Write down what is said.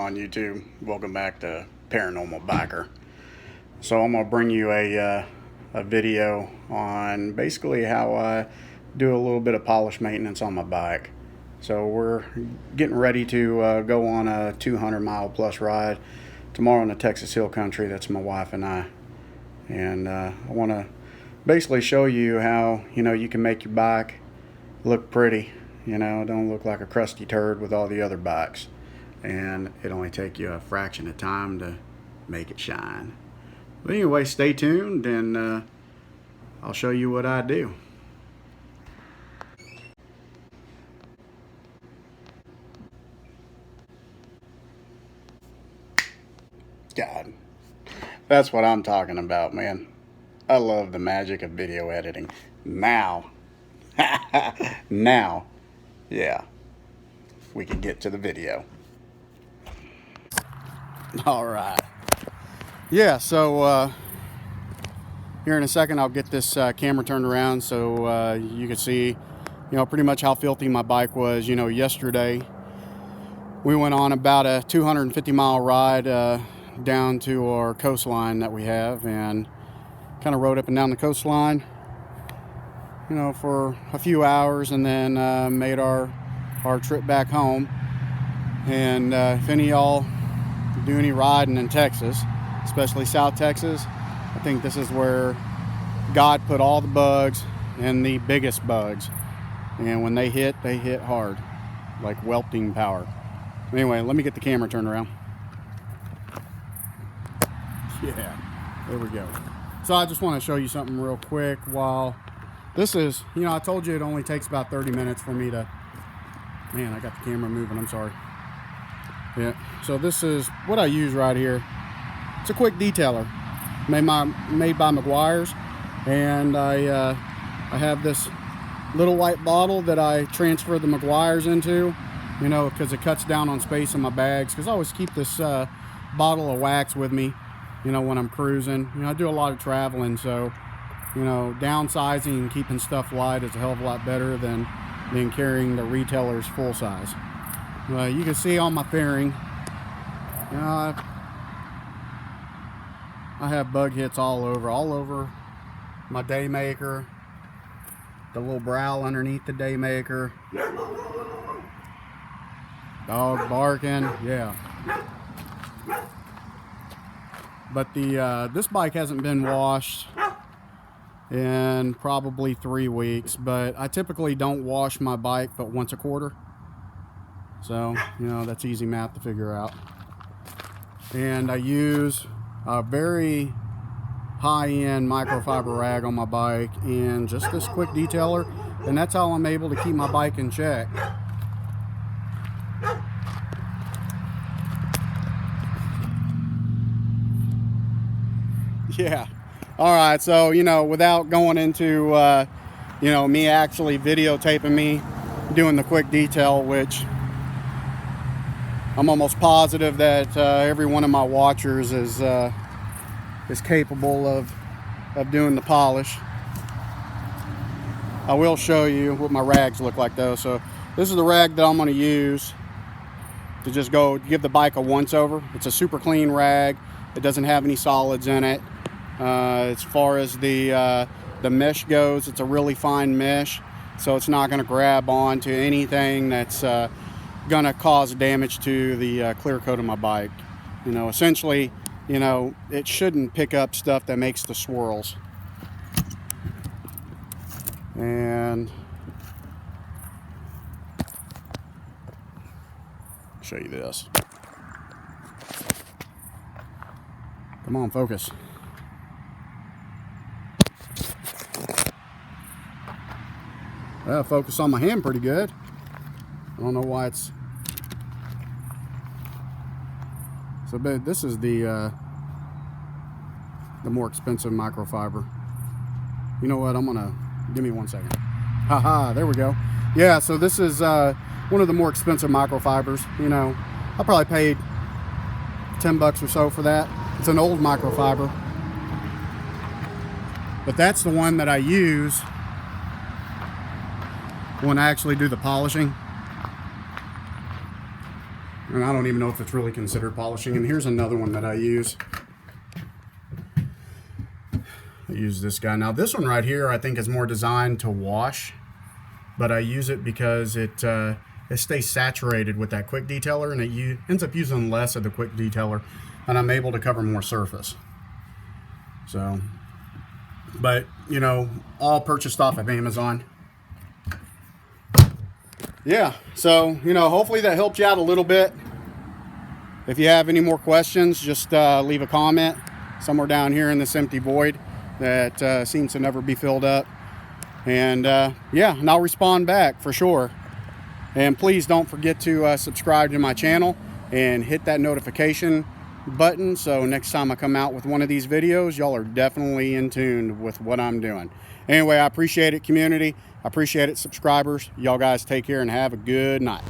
on YouTube? Welcome back to Paranormal Biker. So I'm going to bring you a video on basically how I do a little bit of polish maintenance on my bike. So we're getting ready to go on a 200-mile plus ride tomorrow in the Texas Hill Country. That's my wife and I. And I want to basically show you how, you can make your bike look pretty. Don't look like a crusty turd with all the other bikes. And it only take you a fraction of time to make it shine. But anyway, stay tuned and I'll show you what I do. God, that's what I'm talking about, man. I love the magic of video editing. Now, yeah, we can get to the video. All right. Yeah, so here in a second I'll get this camera turned around so you can see, pretty much how filthy my bike was. Yesterday we went on about a 250-mile ride down to our coastline that we have, and kind of rode up and down the coastline, for a few hours, and then made our trip back home. And if any of y'all do any riding in Texas, especially South Texas, I think this is where God put all the bugs and the biggest bugs. And when they hit hard, like welting power. Anyway, let me get the camera turned around. Yeah, there we go. So I just want to show you something real quick while this is, I told you it only takes about 30 minutes for me to, man, I got the camera moving, I'm sorry. Yeah, so this is what I use right here. It's a quick detailer made by Meguiar's, and I have this little white bottle that I transfer the Meguiar's into, because it cuts down on space in my bags, because I always keep this bottle of wax with me, when I'm cruising. I do a lot of traveling, so downsizing and keeping stuff light is a hell of a lot better than carrying the retailer's full size. You can see on my fairing, I have bug hits all over my Daymaker, the little brow underneath the Daymaker, dog barking, yeah. But this bike hasn't been washed in probably 3 weeks, but I typically don't wash my bike but once a quarter. So, that's easy math to figure out. And I use a very high-end microfiber rag on my bike and just this quick detailer, and that's how I'm able to keep my bike in check. Yeah. All right, so without going into me actually videotaping me doing the quick detail, which I'm almost positive that every one of my watchers is capable of doing the polish. I will show you what my rags look like though. So this is the rag that I'm going to use to just go give the bike a once over. It's a super clean rag. It doesn't have any solids in it. As far as the mesh goes, it's a really fine mesh, so it's not going to grab onto anything that's gonna cause damage to the clear coat of my bike. Essentially, it shouldn't pick up stuff that makes the swirls. And I'll show you this. Come on, focus. Well, focus on my hand pretty good. I don't know why it's so bad. This is the more expensive microfiber. You know what? Give me 1 second. Haha, there we go. Yeah, so this is one of the more expensive microfibers. I probably paid $10 or so for that. It's an old microfiber, but that's the one that I use when I actually do the polishing. And I don't even know if it's really considered polishing. And here's another one that I use. I use this guy. Now this one right here I think is more designed to wash, but I use it because it stays saturated with that quick detailer, and it ends up using less of the quick detailer, and I'm able to cover more surface. So, but you know, all purchased off of Amazon. Yeah, so you know, hopefully that helped you out a little bit. If you have any more questions, just leave a comment somewhere down here in this empty void that seems to never be filled up. And yeah, and I'll respond back for sure. And please don't forget to subscribe to my channel and hit that notification button, so next time I come out with one of these videos, y'all are definitely in tune with what I'm doing. Anyway, I appreciate it, community. I appreciate it, subscribers. Y'all guys take care and have a good night.